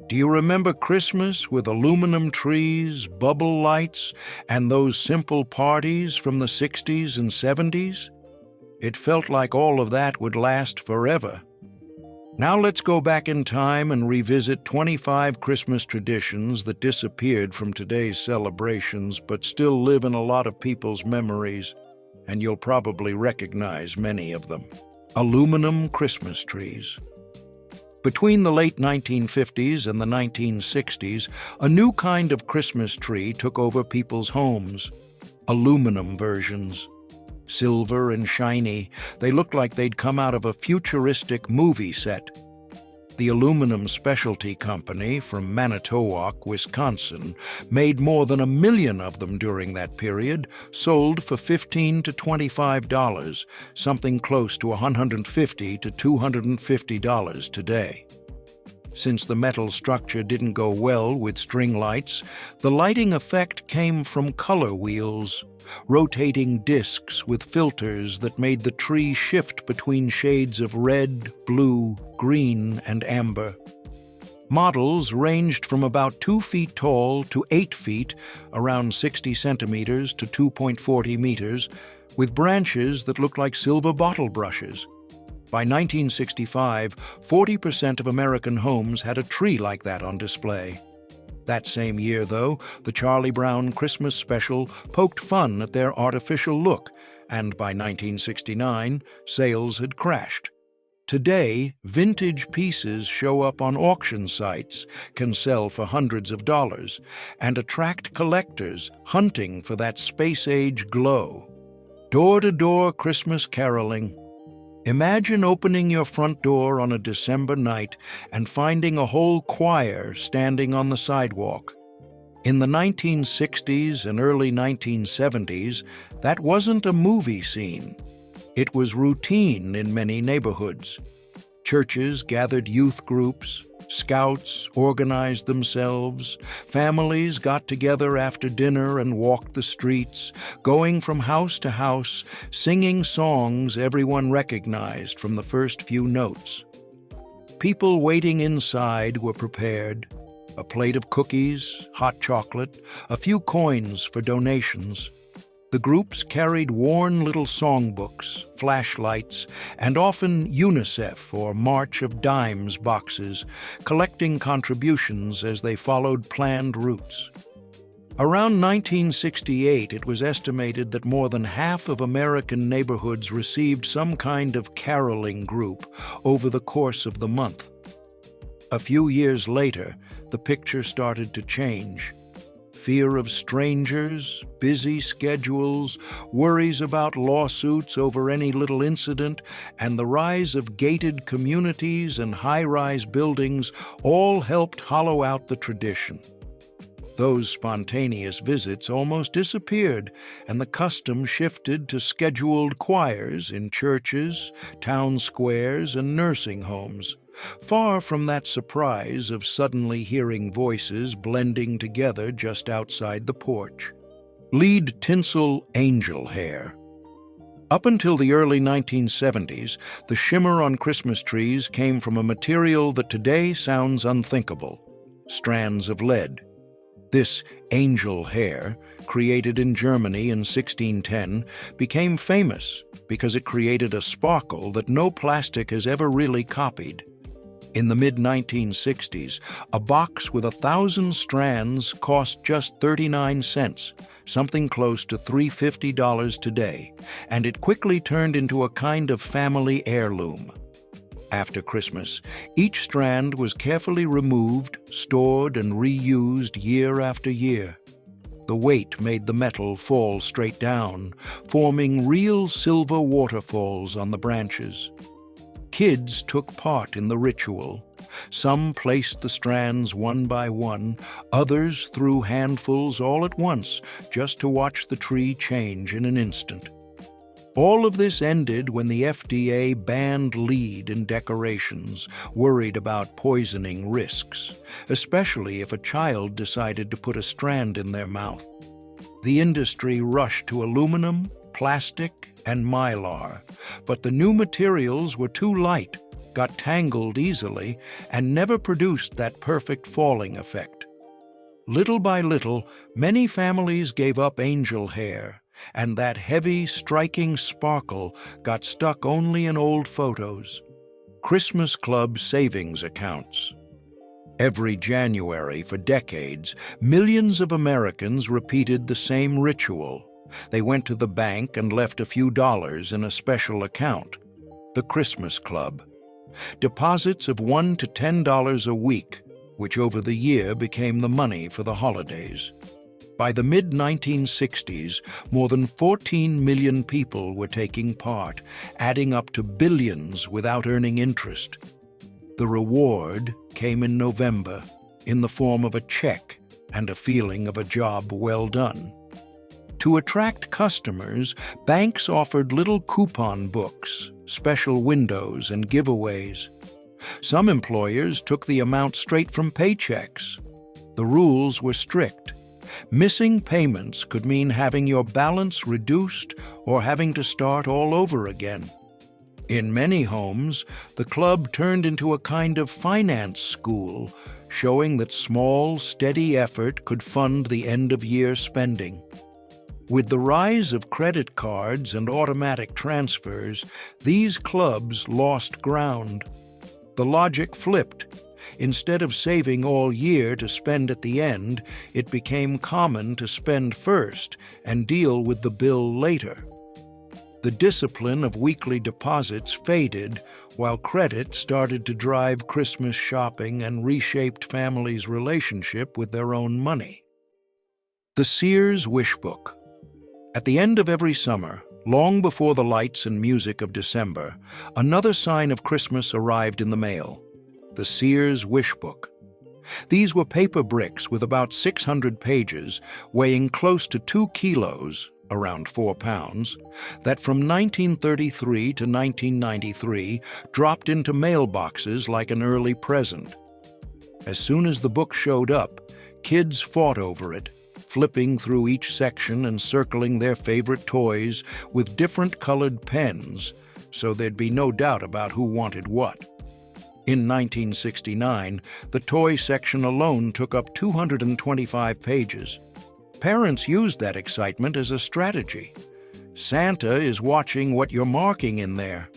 Do you remember Christmas with aluminum trees, bubble lights, and those simple parties from the 60s and 70s? It felt like all of that would last forever. Now let's go back in time and revisit 25 Christmas traditions that disappeared from today's celebrations but still live in a lot of people's memories, and you'll probably recognize many of them. Aluminum Christmas trees. Between the late 1950s and the 1960s, a new kind of Christmas tree took over people's homes. Aluminum versions. Silver and shiny, they looked like they'd come out of a futuristic movie set. The Aluminum Specialty Company from Manitowoc, Wisconsin, made more than 1 million of them during that period, sold for $15 to $25, something close to $150 to $250 today. Since the metal structure didn't go well with string lights, the lighting effect came from color wheels, rotating discs with filters that made the tree shift between shades of red, blue, green, and amber. Models ranged from about 2 feet tall to 8 feet, around 60 centimeters to 2.40 meters, with branches that looked like silver bottle brushes. By 1965, 40% of American homes had a tree like that on display. That same year, though, the Charlie Brown Christmas special poked fun at their artificial look, and by 1969, sales had crashed. Today, vintage pieces show up on auction sites, can sell for hundreds of dollars, and attract collectors hunting for that space-age glow. Door-to-door Christmas caroling. Imagine opening your front door on a December night and finding a whole choir standing on the sidewalk. In the 1960s and early 1970s, that wasn't a movie scene. It was routine in many neighborhoods. Churches gathered youth groups, scouts organized themselves, families got together after dinner and walked the streets, going from house to house, singing songs everyone recognized from the first few notes. People waiting inside were prepared. A plate of cookies, hot chocolate, a few coins for donations. The groups carried worn little songbooks, flashlights, and often UNICEF or March of Dimes boxes, collecting contributions as they followed planned routes. Around 1968, it was estimated that more than half of American neighborhoods received some kind of caroling group over the course of the month. A few years later, the picture started to change. Fear of strangers, busy schedules, worries about lawsuits over any little incident, and the rise of gated communities and high-rise buildings all helped hollow out the tradition. Those spontaneous visits almost disappeared, and the custom shifted to scheduled choirs in churches, town squares, and nursing homes. Far from that surprise of suddenly hearing voices blending together just outside the porch. Lead tinsel angel hair. Up until the early 1970s, the shimmer on Christmas trees came from a material that today sounds unthinkable: strands of lead. This angel hair, created in Germany in 1610, became famous because it created a sparkle that no plastic has ever really copied. In the mid-1960s, a box with 1,000 strands cost just 39 cents, something close to $350 today, and it quickly turned into a kind of family heirloom. After Christmas, each strand was carefully removed, stored, and reused year after year. The weight made the metal fall straight down, forming real silver waterfalls on the branches. Kids took part in the ritual. Some placed the strands one by one, others threw handfuls all at once, just to watch the tree change in an instant. All of this ended when the FDA banned lead in decorations, worried about poisoning risks, especially if a child decided to put a strand in their mouth. The industry rushed to aluminum, plastic, and mylar, but the new materials were too light, got tangled easily, and never produced that perfect falling effect. Little by little, many families gave up angel hair, and that heavy, striking sparkle got stuck only in old photos. Christmas Club savings accounts. Every January for decades, millions of Americans repeated the same ritual. They went to the bank and left a few dollars in a special account, the Christmas Club. Deposits of $1 to $10 a week, which over the year became the money for the holidays. By the mid-1960s, more than 14 million people were taking part, adding up to billions without earning interest. The reward came in November, in the form of a check and a feeling of a job well done. To attract customers, banks offered little coupon books, special windows, and giveaways. Some employers took the amount straight from paychecks. The rules were strict. Missing payments could mean having your balance reduced or having to start all over again. In many homes, the club turned into a kind of finance school, showing that small, steady effort could fund the end-of-year spending. With the rise of credit cards and automatic transfers, these clubs lost ground. The logic flipped. Instead of saving all year to spend at the end, it became common to spend first and deal with the bill later. The discipline of weekly deposits faded, while credit started to drive Christmas shopping and reshaped families' relationship with their own money. The Sears Wish Book. At the end of every summer, long before the lights and music of December, another sign of Christmas arrived in the mail: the Sears Wish Book. These were paper bricks with about 600 pages, weighing close to 2 kilos, around 4 pounds, that from 1933 to 1993 dropped into mailboxes like an early present. As soon as the book showed up, kids fought over it, flipping through each section and circling their favorite toys with different colored pens, so there'd be no doubt about who wanted what. In 1969, the toy section alone took up 225 pages. Parents used that excitement as a strategy. Santa is watching what you're marking in there.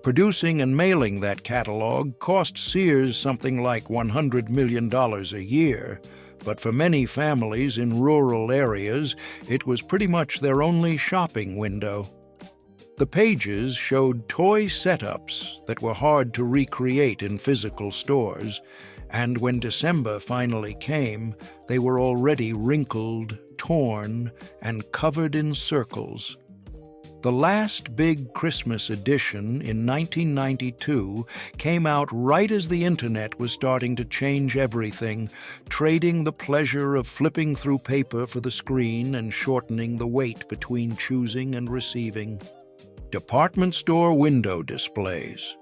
Producing and mailing that catalog cost Sears something like $100 million a year, but for many families in rural areas, it was pretty much their only shopping window. The pages showed toy setups that were hard to recreate in physical stores, and when December finally came, they were already wrinkled, torn, and covered in circles. The last big Christmas edition in 1992 came out right as the internet was starting to change everything, trading the pleasure of flipping through paper for the screen and shortening the wait between choosing and receiving. Department store window displays.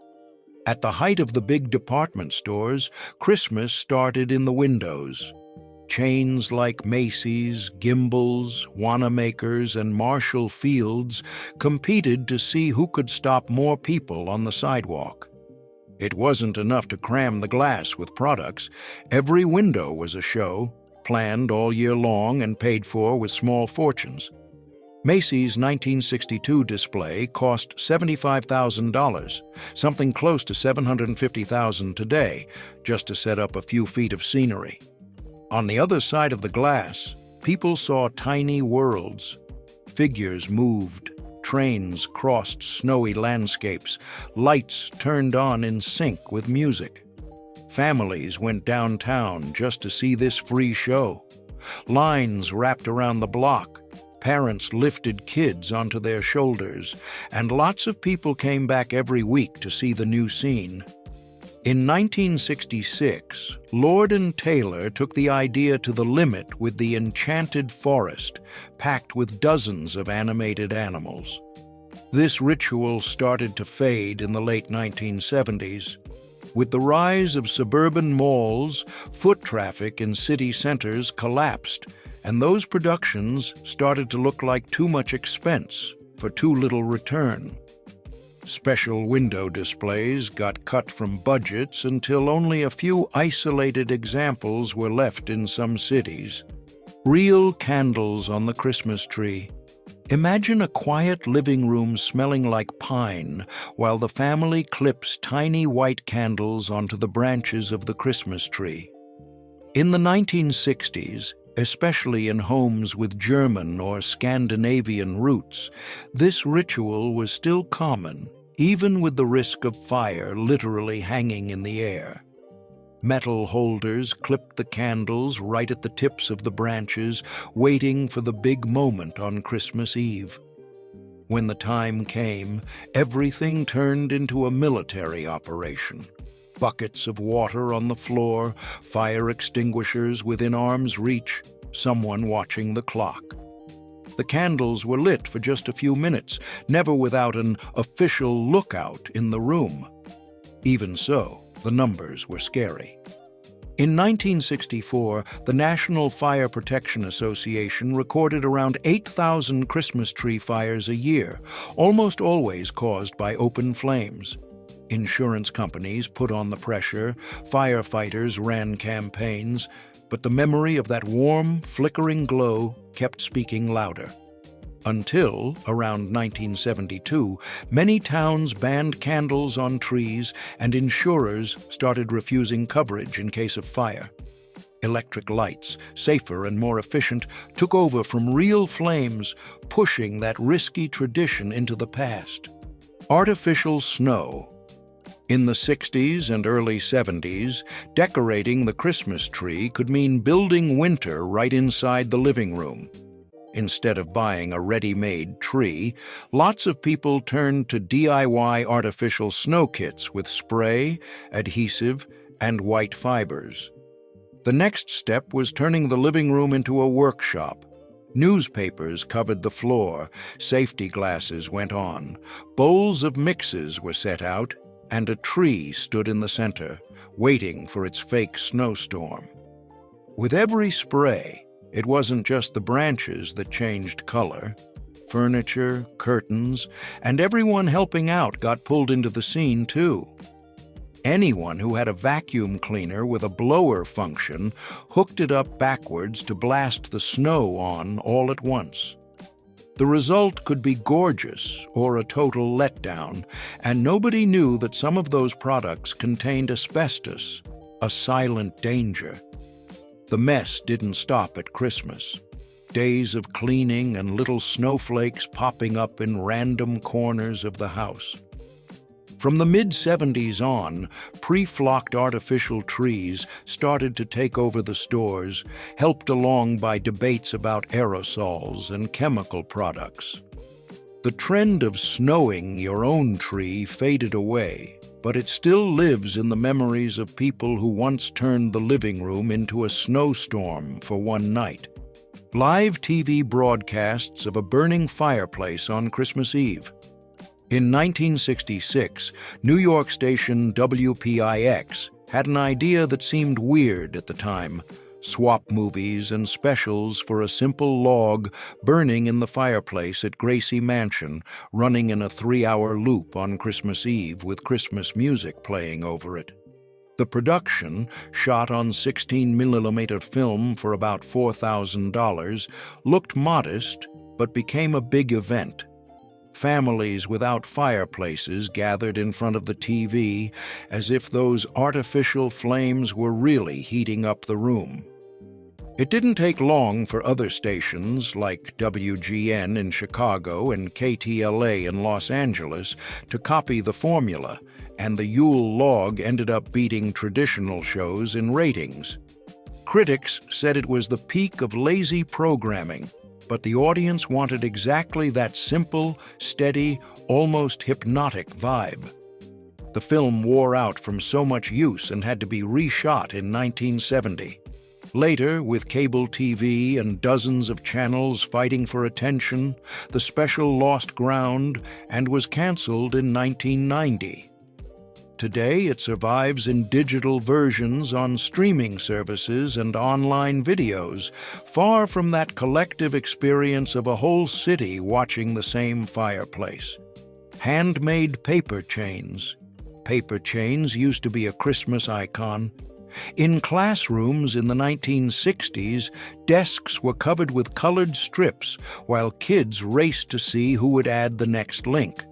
At the height of the big department stores, Christmas started in the windows. Chains like Macy's, Gimbel's, Wanamaker's, and Marshall Field's competed to see who could stop more people on the sidewalk. It wasn't enough to cram the glass with products. Every window was a show, planned all year long and paid for with small fortunes. Macy's 1962 display cost $75,000, something close to $750,000 today, just to set up a few feet of scenery. On the other side of the glass, people saw tiny worlds. Figures moved, trains crossed snowy landscapes, lights turned on in sync with music. Families went downtown just to see this free show. Lines wrapped around the block. Parents lifted kids onto their shoulders, and lots of people came back every week to see the new scene. In 1966, Lord & Taylor took the idea to the limit with the Enchanted Forest, packed with dozens of animated animals. This ritual started to fade in the late 1970s. With the rise of suburban malls, foot traffic in city centers collapsed, and those productions started to look like too much expense for too little return. Special window displays got cut from budgets until only a few isolated examples were left in some cities. Real candles on the Christmas tree. Imagine a quiet living room smelling like pine while the family clips tiny white candles onto the branches of the Christmas tree. In the 1960s, especially in homes with German or Scandinavian roots, this ritual was still common, even with the risk of fire literally hanging in the air. Metal holders clipped the candles right at the tips of the branches, waiting for the big moment on Christmas Eve. When the time came, everything turned into a military operation. Buckets of water on the floor, fire extinguishers within arm's reach, someone watching the clock. The candles were lit for just a few minutes, never without an official lookout in the room. Even so, the numbers were scary. In 1964, the National Fire Protection Association recorded around 8,000 Christmas tree fires a year, almost always caused by open flames. Insurance companies put on the pressure, firefighters ran campaigns, but the memory of that warm, flickering glow kept speaking louder. Until, around 1972, many towns banned candles on trees and insurers started refusing coverage in case of fire. Electric lights, safer and more efficient, took over from real flames, pushing that risky tradition into the past. Artificial snow. In the 60s and early 70s, decorating the Christmas tree could mean building winter right inside the living room. Instead of buying a ready-made tree, lots of people turned to DIY artificial snow kits with spray, adhesive, and white fibers. The next step was turning the living room into a workshop. Newspapers covered the floor, safety glasses went on, bowls of mixes were set out, and a tree stood in the center, waiting for its fake snowstorm. With every spray, it wasn't just the branches that changed color. Furniture, curtains, and everyone helping out got pulled into the scene too. Anyone who had a vacuum cleaner with a blower function hooked it up backwards to blast the snow on all at once. The result could be gorgeous or a total letdown, and nobody knew that some of those products contained asbestos, a silent danger. The mess didn't stop at Christmas. Days of cleaning and little snowflakes popping up in random corners of the house. From the mid-70s on, pre-flocked artificial trees started to take over the stores, helped along by debates about aerosols and chemical products. The trend of snowing your own tree faded away, but it still lives in the memories of people who once turned the living room into a snowstorm for one night. Live TV broadcasts of a burning fireplace on Christmas Eve. In 1966, New York station WPIX had an idea that seemed weird at the time: swap movies and specials for a simple log burning in the fireplace at Gracie Mansion, running in a 3-hour loop on Christmas Eve with Christmas music playing over it. The production, shot on 16mm film for about $4,000, looked modest but became a big event. Families without fireplaces gathered in front of the TV as if those artificial flames were really heating up the room. It didn't take long for other stations like WGN in Chicago and KTLA in Los Angeles to copy the formula, and the Yule log ended up beating traditional shows in ratings. Critics said it was the peak of lazy programming, but the audience wanted exactly that simple, steady, almost hypnotic vibe. The film wore out from so much use and had to be reshot in 1970. Later, with cable TV and dozens of channels fighting for attention, the special lost ground and was canceled in 1990. Today, it survives in digital versions on streaming services and online videos, far from that collective experience of a whole city watching the same fireplace. Handmade paper chains. Paper chains used to be a Christmas icon. In classrooms in the 1960s, desks were covered with colored strips while kids raced to see who would add the next link.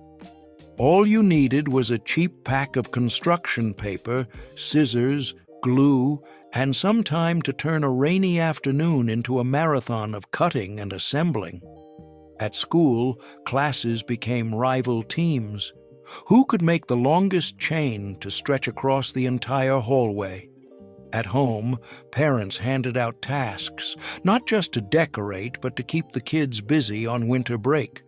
All you needed was a cheap pack of construction paper, scissors, glue, and some time to turn a rainy afternoon into a marathon of cutting and assembling. At school, classes became rival teams. Who could make the longest chain to stretch across the entire hallway? At home, parents handed out tasks, not just to decorate, but to keep the kids busy on winter break.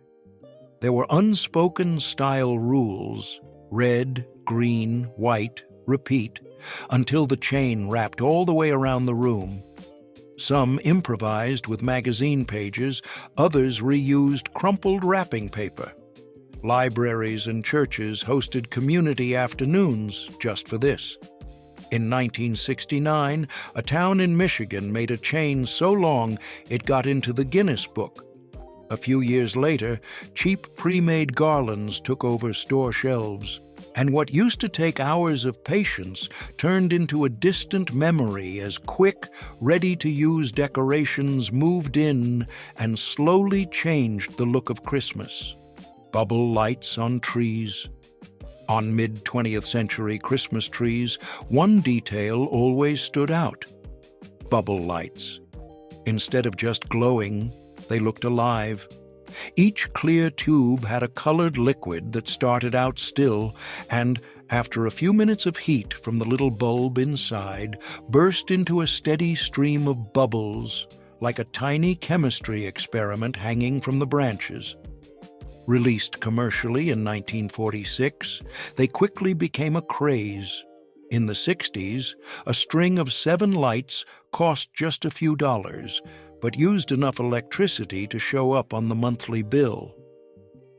There were unspoken style rules: red, green, white, repeat, until the chain wrapped all the way around the room. Some improvised with magazine pages, others reused crumpled wrapping paper. Libraries and churches hosted community afternoons just for this. In 1969, a town in Michigan made a chain so long it got into the Guinness Book. A few years later, cheap pre-made garlands took over store shelves, and what used to take hours of patience turned into a distant memory as quick, ready-to-use decorations moved in and slowly changed the look of Christmas. Bubble lights on trees. On mid-20th century Christmas trees, one detail always stood out: bubble lights. Instead of just glowing, they looked alive. Each clear tube had a colored liquid that started out still and, after a few minutes of heat from the little bulb inside, burst into a steady stream of bubbles, like a tiny chemistry experiment hanging from the branches. Released commercially in 1946, they quickly became a craze. In the 60s, a string of 7 lights cost just a few dollars, but used enough electricity to show up on the monthly bill.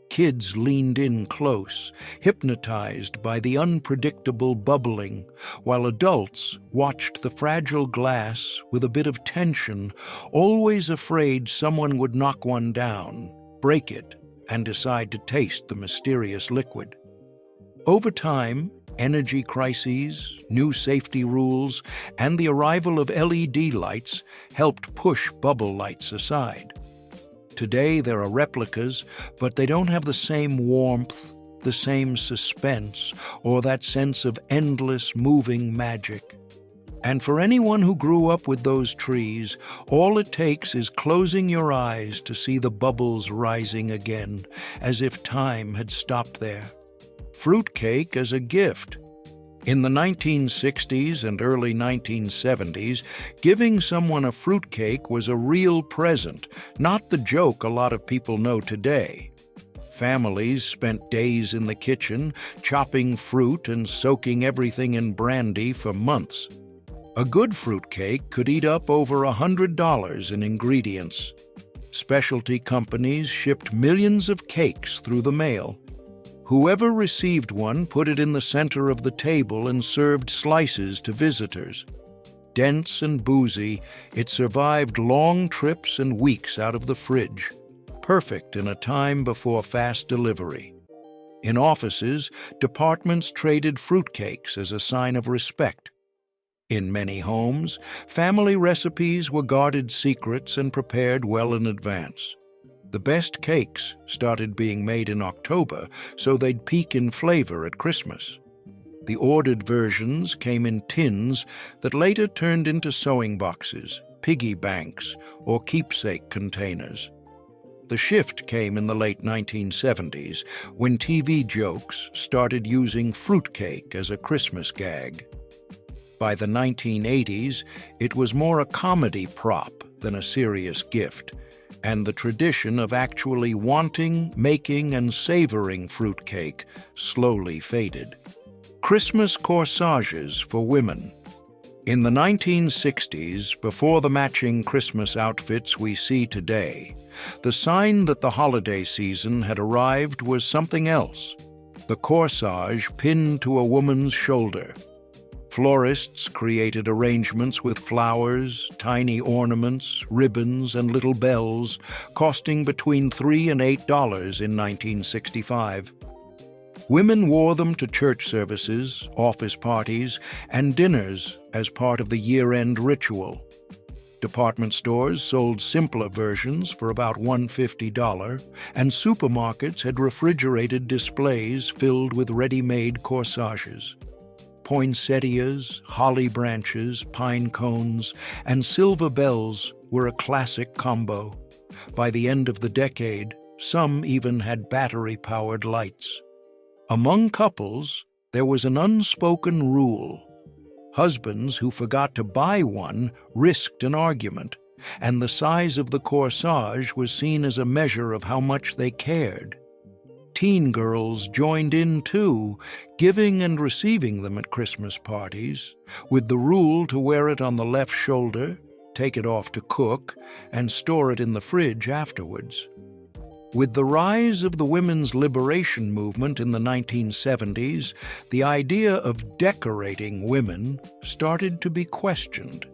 Kids leaned in close, hypnotized by the unpredictable bubbling, while adults watched the fragile glass with a bit of tension, always afraid someone would knock one down, break it, and decide to taste the mysterious liquid. Over time, energy crises, new safety rules, and the arrival of LED lights helped push bubble lights aside. Today there are replicas, but they don't have the same warmth, the same suspense, or that sense of endless moving magic. And for anyone who grew up with those trees, all it takes is closing your eyes to see the bubbles rising again, as if time had stopped there. Fruitcake as a gift. In the 1960s and early 1970s, giving someone a fruitcake was a real present, not the joke a lot of people know today. Families spent days in the kitchen, chopping fruit and soaking everything in brandy for months. A good fruitcake could eat up over $100 in ingredients. Specialty companies shipped millions of cakes through the mail. Whoever received one put it in the center of the table and served slices to visitors. Dense and boozy, it survived long trips and weeks out of the fridge, perfect in a time before fast delivery. In offices, departments traded fruitcakes as a sign of respect. In many homes, family recipes were guarded secrets and prepared well in advance. The best cakes started being made in October, so they'd peak in flavor at Christmas. The ordered versions came in tins that later turned into sewing boxes, piggy banks, or keepsake containers. The shift came in the late 1970s, when TV jokes started using fruitcake as a Christmas gag. By the 1980s, it was more a comedy prop than a serious gift, and the tradition of actually wanting, making, and savoring fruitcake slowly faded. Christmas corsages for women. In the 1960s, before the matching Christmas outfits we see today, the sign that the holiday season had arrived was something else: the corsage pinned to a woman's shoulder. Florists created arrangements with flowers, tiny ornaments, ribbons, and little bells, costing between $3 and $8 in 1965. Women wore them to church services, office parties, and dinners as part of the year-end ritual. Department stores sold simpler versions for about $150, and supermarkets had refrigerated displays filled with ready-made corsages. Poinsettias, holly branches, pine cones, and silver bells were a classic combo. By the end of the decade, some even had battery-powered lights. Among couples, there was an unspoken rule. Husbands who forgot to buy one risked an argument, and the size of the corsage was seen as a measure of how much they cared. Teen girls joined in too, giving and receiving them at Christmas parties, with the rule to wear it on the left shoulder, take it off to cook, and store it in the fridge afterwards. With the rise of the women's liberation movement in the 1970s, the idea of decorating women started to be questioned.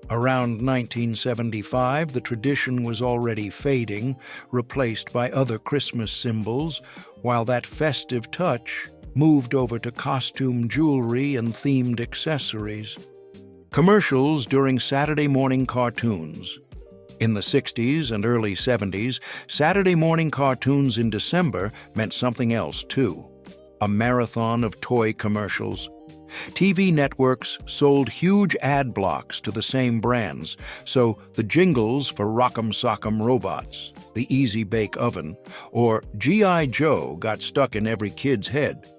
Around 1975, the tradition was already fading, replaced by other Christmas symbols, while that festive touch moved over to costume jewelry and themed accessories. Commercials during Saturday morning cartoons. In the 60s and early 70s, Saturday morning cartoons in December meant something else, too. A marathon of toy commercials. TV networks sold huge ad blocks to the same brands, so the jingles for Rock'em Sock'em Robots, the Easy Bake Oven, or G.I. Joe got stuck in every kid's head.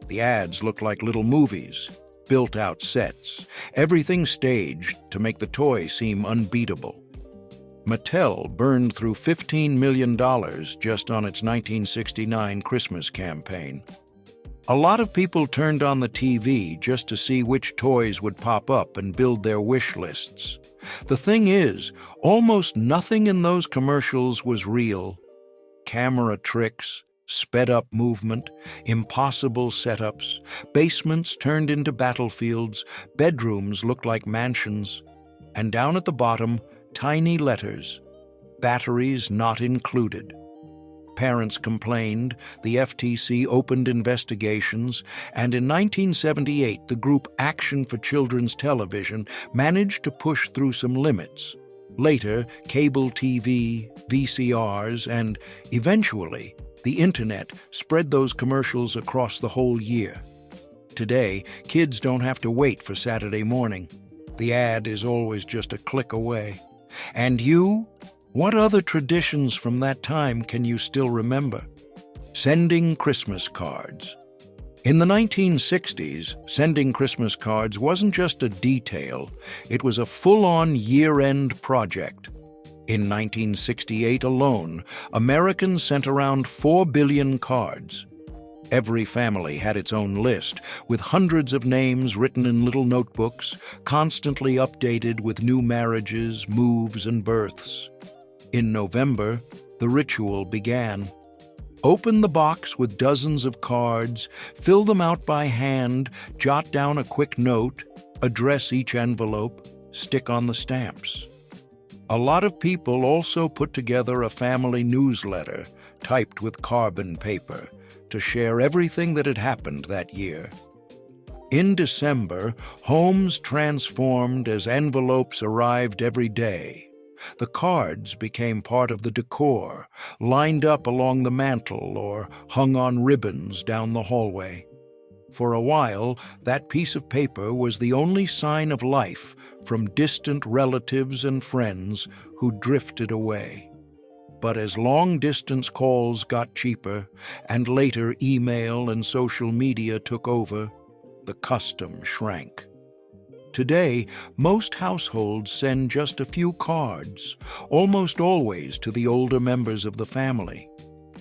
The ads looked like little movies, built-out sets, everything staged to make the toy seem unbeatable. Mattel burned through $15 million just on its 1969 Christmas campaign. A lot of people turned on the TV just to see which toys would pop up and build their wish lists. The thing is, almost nothing in those commercials was real. Camera tricks, sped-up movement, impossible setups, basements turned into battlefields, bedrooms looked like mansions, and down at the bottom, tiny letters, batteries not included. Parents complained, the FTC opened investigations, and in 1978 the group Action for Children's Television managed to push through some limits. Later, cable TV, VCRs, and, eventually, the Internet spread those commercials across the whole year. Today, kids don't have to wait for Saturday morning. The ad is always just a click away. And you? What other traditions from that time can you still remember? Sending Christmas cards. In the 1960s, sending Christmas cards wasn't just a detail, it was a full-on year-end project. In 1968 alone, Americans sent around 4 billion cards. Every family had its own list, with hundreds of names written in little notebooks, constantly updated with new marriages, moves, and births. In November, the ritual began. Open the box with dozens of cards, fill them out by hand, jot down a quick note, address each envelope, stick on the stamps. A lot of people also put together a family newsletter, typed with carbon paper, to share everything that had happened that year. In December, homes transformed as envelopes arrived every day. The cards became part of the decor, lined up along the mantel or hung on ribbons down the hallway. For a while, that piece of paper was the only sign of life from distant relatives and friends who drifted away. But as long-distance calls got cheaper, and later email and social media took over, the custom shrank. Today, most households send just a few cards, almost always to the older members of the family.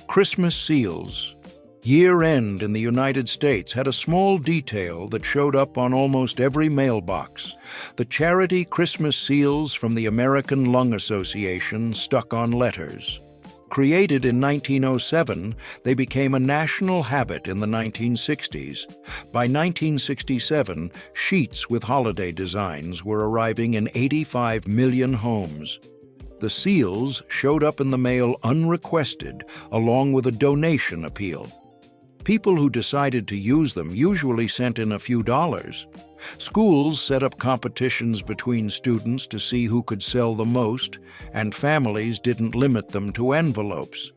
Christmas seals. Year-end in the United States had a small detail that showed up on almost every mailbox. The charity Christmas seals from the American Lung Association stuck on letters. Created in 1907, they became a national habit in the 1960s. By 1967, sheets with holiday designs were arriving in 85 million homes. The seals showed up in the mail unrequested, along with a donation appeal. people who decided to use them usually sent in a few dollars. Schools set up competitions between students to see who could sell the most, and families didn't limit them to envelopes.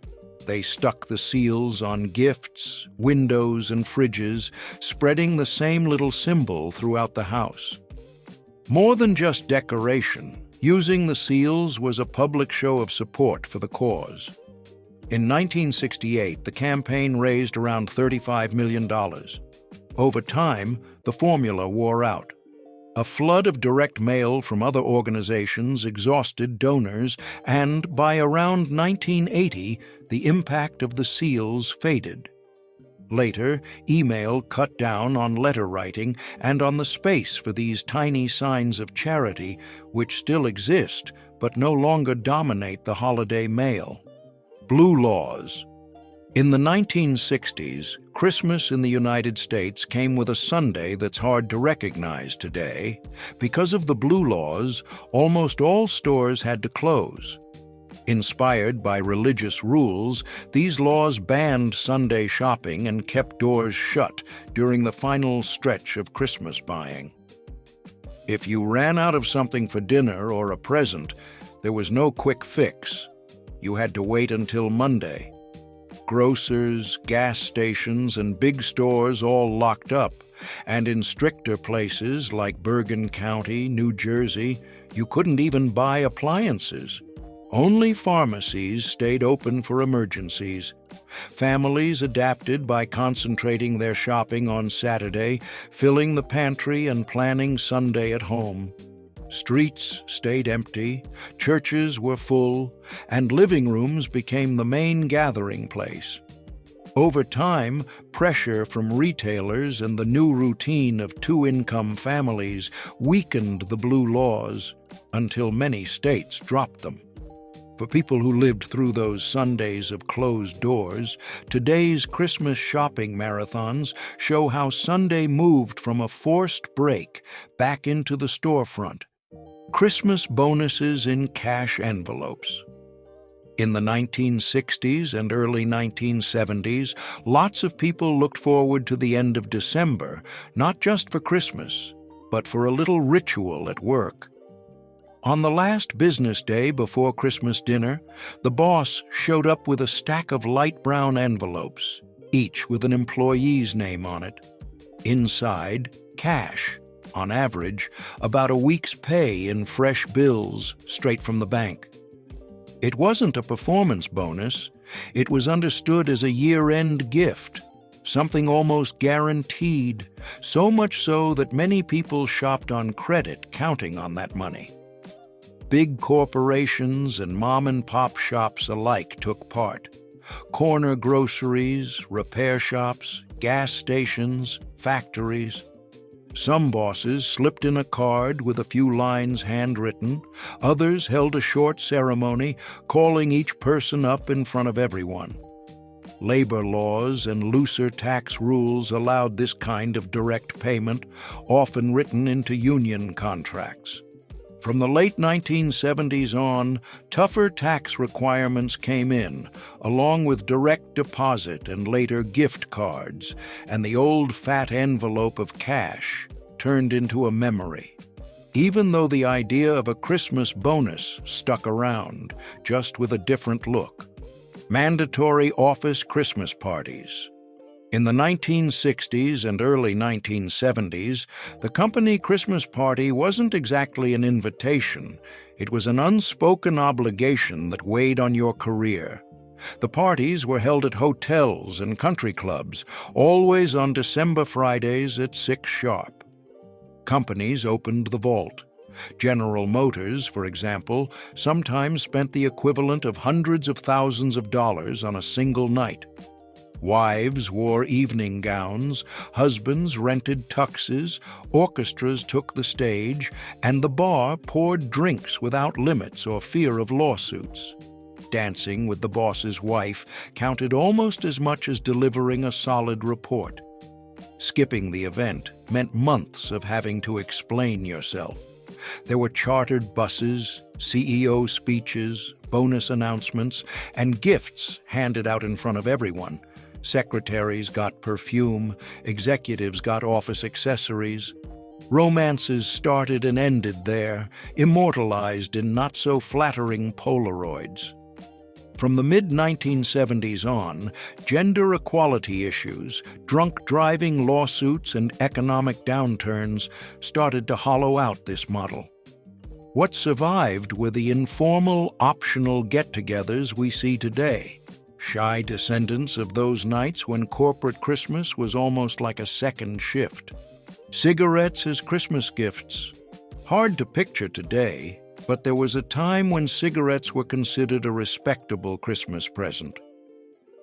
They stuck the seals on gifts, windows, and fridges, spreading the same little symbol throughout the house. More than just decoration, using the seals was a public show of support for the cause. In 1968, the campaign raised around $35 million. Over time, the formula wore out. A flood of direct mail from other organizations exhausted donors, and by around 1980, the impact of the seals faded. Later, email cut down on letter writing and on the space for these tiny signs of charity, which still exist but no longer dominate the holiday mail. Blue laws. In the 1960s, Christmas in the United States came with a Sunday that's hard to recognize today. Because of the blue laws, almost all stores had to close. Inspired by religious rules, these laws banned Sunday shopping and kept doors shut during the final stretch of Christmas buying. If you ran out of something for dinner or a present, there was no quick fix. You had to wait until Monday. Grocers, gas stations, and big stores all locked up, and in stricter places like Bergen County, New Jersey, you couldn't even buy appliances. Only pharmacies stayed open for emergencies. Families adapted by concentrating their shopping on Saturday, filling the pantry and planning Sunday at home. Streets stayed empty, churches were full, and living rooms became the main gathering place. Over time, pressure from retailers and the new routine of two-income families weakened the blue laws until many states dropped them. For people who lived through those Sundays of closed doors, today's Christmas shopping marathons show how Sunday moved from a forced break back into the storefront. Christmas bonuses in cash envelopes. In the 1960s and early 1970s, lots of people looked forward to the end of December, not just for Christmas, but for a little ritual at work. On the last business day before Christmas dinner, the boss showed up with a stack of light brown envelopes, each with an employee's name on it. Inside, cash. On average, about a week's pay in fresh bills straight from the bank. It wasn't a performance bonus. It was understood as a year-end gift, something almost guaranteed, so much so that many people shopped on credit, counting on that money. Big corporations and mom-and-pop shops alike took part. Corner groceries, repair shops, gas stations, factories. Some bosses slipped in a card with a few lines handwritten. Others held a short ceremony, calling each person up in front of everyone. Labor laws and looser tax rules allowed this kind of direct payment, often written into union contracts. From the late 1970s on, tougher tax requirements came in, along with direct deposit and later gift cards, and the old fat envelope of cash turned into a memory. Even though the idea of a Christmas bonus stuck around, just with a different look. Mandatory office Christmas parties. In the 1960s and early 1970s, the company Christmas party wasn't exactly an invitation. It was an unspoken obligation that weighed on your career. The parties were held at hotels and country clubs, always on December Fridays at 6 sharp. Companies opened the vault. General Motors, for example, sometimes spent the equivalent of hundreds of thousands of dollars on a single night. Wives wore evening gowns, husbands rented tuxes, orchestras took the stage, and the bar poured drinks without limits or fear of lawsuits. Dancing with the boss's wife counted almost as much as delivering a solid report. Skipping the event meant months of having to explain yourself. There were chartered buses, CEO speeches, bonus announcements, and gifts handed out in front of everyone. Secretaries got perfume, executives got office accessories. Romances started and ended there, immortalized in not-so-flattering Polaroids. From the mid-1970s on, gender equality issues, drunk driving lawsuits, and economic downturns started to hollow out this model. What survived were the informal, optional get-togethers we see today, shy descendants of those nights when corporate Christmas was almost like a second shift. Cigarettes as Christmas gifts. Hard to picture today, but there was a time when cigarettes were considered a respectable Christmas present.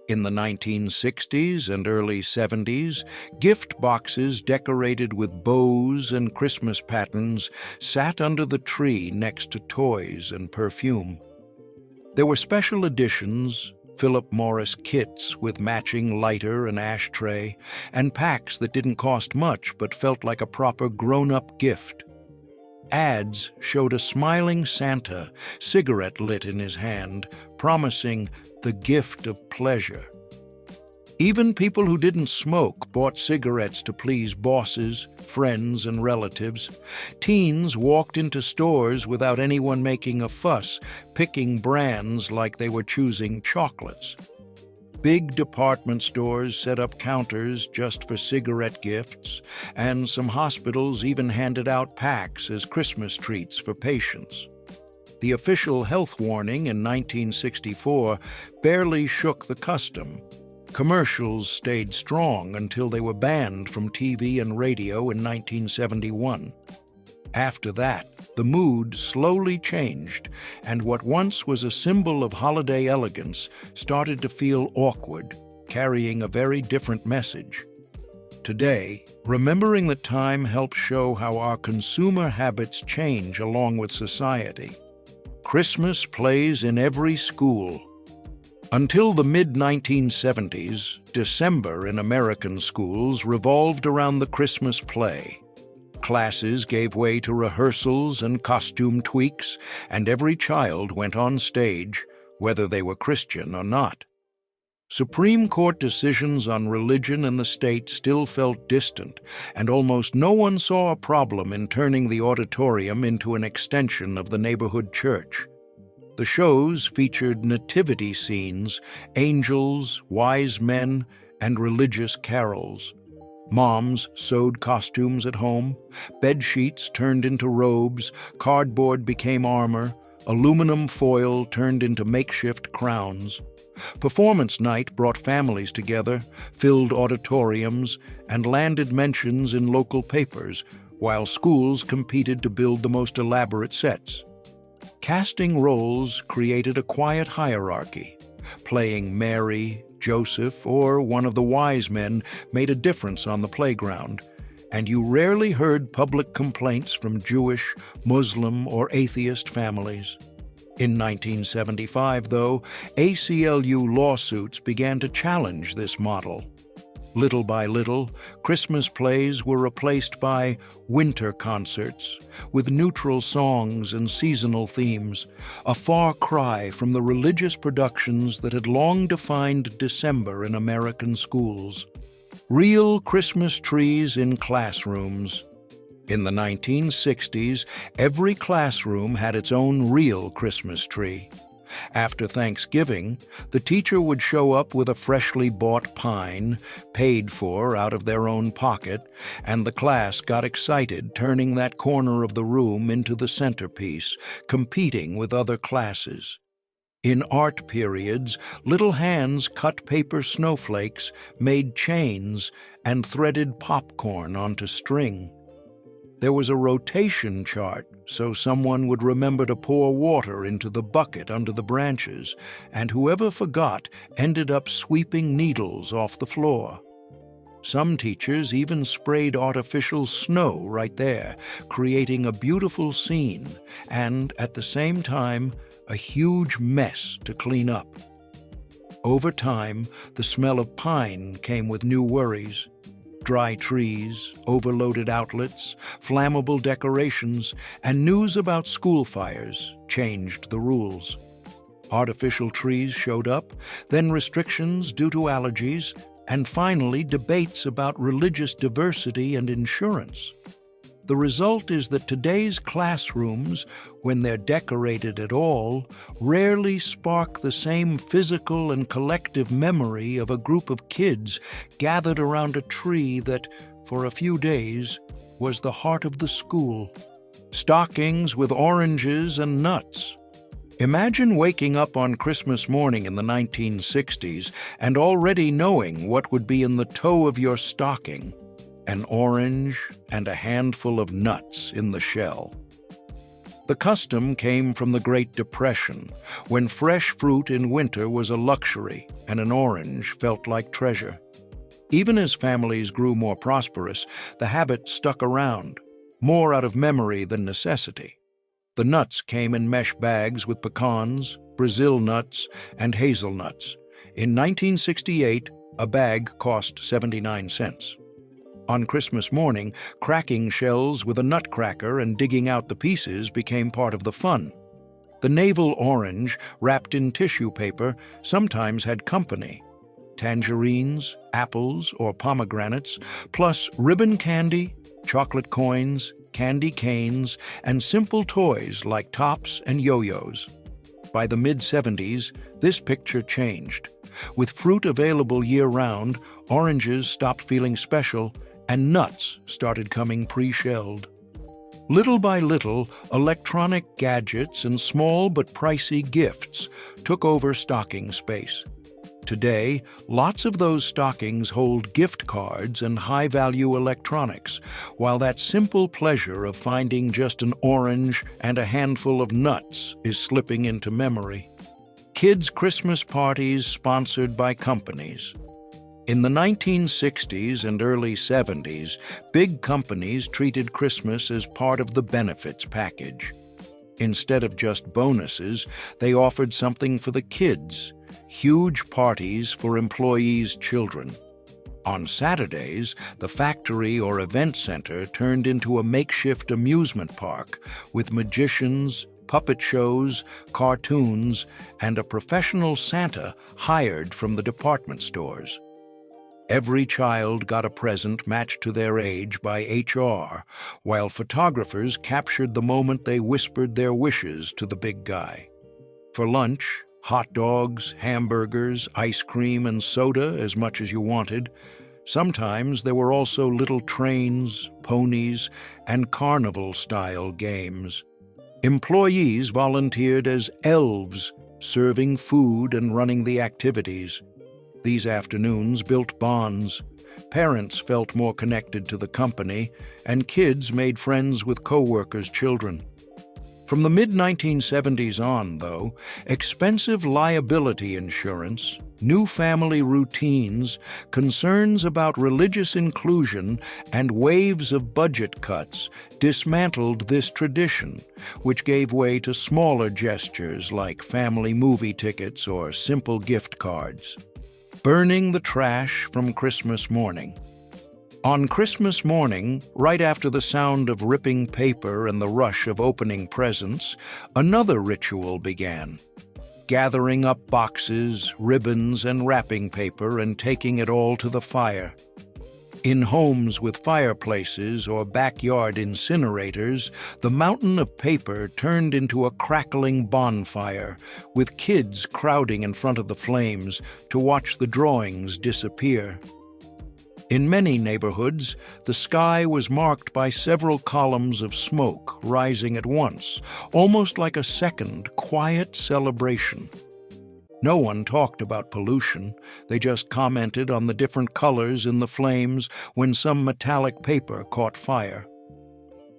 In the 1960s and early 70s, gift boxes decorated with bows and Christmas patterns sat under the tree next to toys and perfume. There were special editions, Philip Morris kits with matching lighter and ashtray, and packs that didn't cost much but felt like a proper grown-up gift. Ads showed a smiling Santa, cigarette lit in his hand, promising the gift of pleasure. Even people who didn't smoke bought cigarettes to please bosses, friends, and relatives. Teens walked into stores without anyone making a fuss, picking brands like they were choosing chocolates. Big department stores set up counters just for cigarette gifts, and some hospitals even handed out packs as Christmas treats for patients. The official health warning in 1964 barely shook the custom. Commercials stayed strong until they were banned from TV and radio in 1971. After that, the mood slowly changed, and what once was a symbol of holiday elegance started to feel awkward, carrying a very different message. Today, remembering the time helps show how our consumer habits change along with society. Christmas plays in every school. Until the mid-1970s, December in American schools revolved around the Christmas play. Classes gave way to rehearsals and costume tweaks, and every child went on stage, whether they were Christian or not. Supreme Court decisions on religion and the state still felt distant, and almost no one saw a problem in turning the auditorium into an extension of the neighborhood church. The shows featured nativity scenes, angels, wise men, and religious carols. Moms sewed costumes at home, bed sheets turned into robes, cardboard became armor, aluminum foil turned into makeshift crowns. Performance night brought families together, filled auditoriums, and landed mentions in local papers, while schools competed to build the most elaborate sets. Casting roles created a quiet hierarchy. Playing Mary, Joseph, or one of the wise men made a difference on the playground, and you rarely heard public complaints from Jewish, Muslim, or atheist families. In 1975, though, ACLU lawsuits began to challenge this model. Little by little, Christmas plays were replaced by winter concerts, with neutral songs and seasonal themes, a far cry from the religious productions that had long defined December in American schools. Real Christmas trees in classrooms. In the 1960s, every classroom had its own real Christmas tree. After Thanksgiving, the teacher would show up with a freshly bought pine, paid for out of their own pocket, and the class got excited, turning that corner of the room into the centerpiece, competing with other classes. In art periods, little hands cut paper snowflakes, made chains, and threaded popcorn onto string. There was a rotation chart, so someone would remember to pour water into the bucket under the branches, and whoever forgot ended up sweeping needles off the floor. Some teachers even sprayed artificial snow right there, creating a beautiful scene and, at the same time, a huge mess to clean up. Over time, the smell of pine came with new worries. Dry trees, overloaded outlets, flammable decorations, and news about school fires changed the rules. Artificial trees showed up, then restrictions due to allergies, and finally debates about religious diversity and insurance. The result is that today's classrooms, when they're decorated at all, rarely spark the same physical and collective memory of a group of kids gathered around a tree that, for a few days, was the heart of the school. Stockings with oranges and nuts. Imagine waking up on Christmas morning in the 1960s and already knowing what would be in the toe of your stocking: an orange and a handful of nuts in the shell. The custom came from the Great Depression, when fresh fruit in winter was a luxury and an orange felt like treasure. Even as families grew more prosperous, the habit stuck around, more out of memory than necessity. The nuts came in mesh bags with pecans, Brazil nuts, and hazelnuts. In 1968, a bag cost 79 cents. On Christmas morning, cracking shells with a nutcracker and digging out the pieces became part of the fun. The navel orange, wrapped in tissue paper, sometimes had company: tangerines, apples, or pomegranates, plus ribbon candy, chocolate coins, candy canes, and simple toys like tops and yo-yos. By the mid-70s, this picture changed. With fruit available year-round, oranges stopped feeling special, and nuts started coming pre-shelled. Little by little, electronic gadgets and small but pricey gifts took over stocking space. Today, lots of those stockings hold gift cards and high-value electronics, while that simple pleasure of finding just an orange and a handful of nuts is slipping into memory. Kids' Christmas parties sponsored by companies. In the 1960s and early 70s, big companies treated Christmas as part of the benefits package. Instead of just bonuses, they offered something for the kids: huge parties for employees' children. On Saturdays, the factory or event center turned into a makeshift amusement park with magicians, puppet shows, cartoons, and a professional Santa hired from the department stores. Every child got a present matched to their age by HR, while photographers captured the moment they whispered their wishes to the big guy. For lunch, hot dogs, hamburgers, ice cream, and soda as much as you wanted. Sometimes there were also little trains, ponies, and carnival-style games. Employees volunteered as elves, serving food and running the activities. These afternoons built bonds. Parents felt more connected to the company, and kids made friends with co-workers' children. From the mid-1970s on, though, expensive liability insurance, new family routines, concerns about religious inclusion, and waves of budget cuts dismantled this tradition, which gave way to smaller gestures like family movie tickets or simple gift cards. Burning the trash from Christmas morning. On Christmas morning, right after the sound of ripping paper and the rush of opening presents, another ritual began: gathering up boxes, ribbons, and wrapping paper and taking it all to the fire. In homes with fireplaces or backyard incinerators, the mountain of paper turned into a crackling bonfire, with kids crowding in front of the flames to watch the drawings disappear. In many neighborhoods, the sky was marked by several columns of smoke rising at once, almost like a second, quiet celebration. No one talked about pollution. They just commented on the different colors in the flames when some metallic paper caught fire.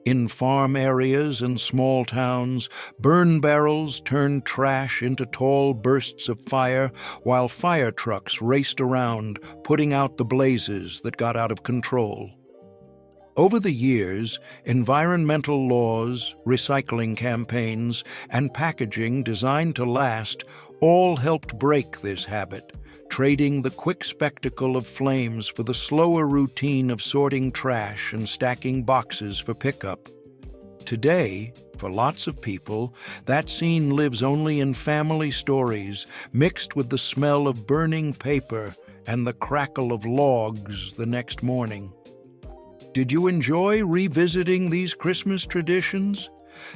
In farm areas and small towns, burn barrels turned trash into tall bursts of fire, while fire trucks raced around, putting out the blazes that got out of control. Over the years, environmental laws, recycling campaigns, and packaging designed to last all helped break this habit, trading the quick spectacle of flames for the slower routine of sorting trash and stacking boxes for pickup. Today, for lots of people, that scene lives only in family stories, mixed with the smell of burning paper and the crackle of logs the next morning. Did you enjoy revisiting these Christmas traditions?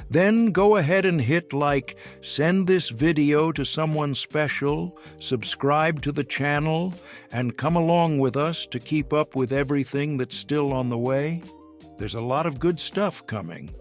Then go ahead and hit like, send this video to someone special, subscribe to the channel, and come along with us to keep up with everything that's still on the way. There's a lot of good stuff coming.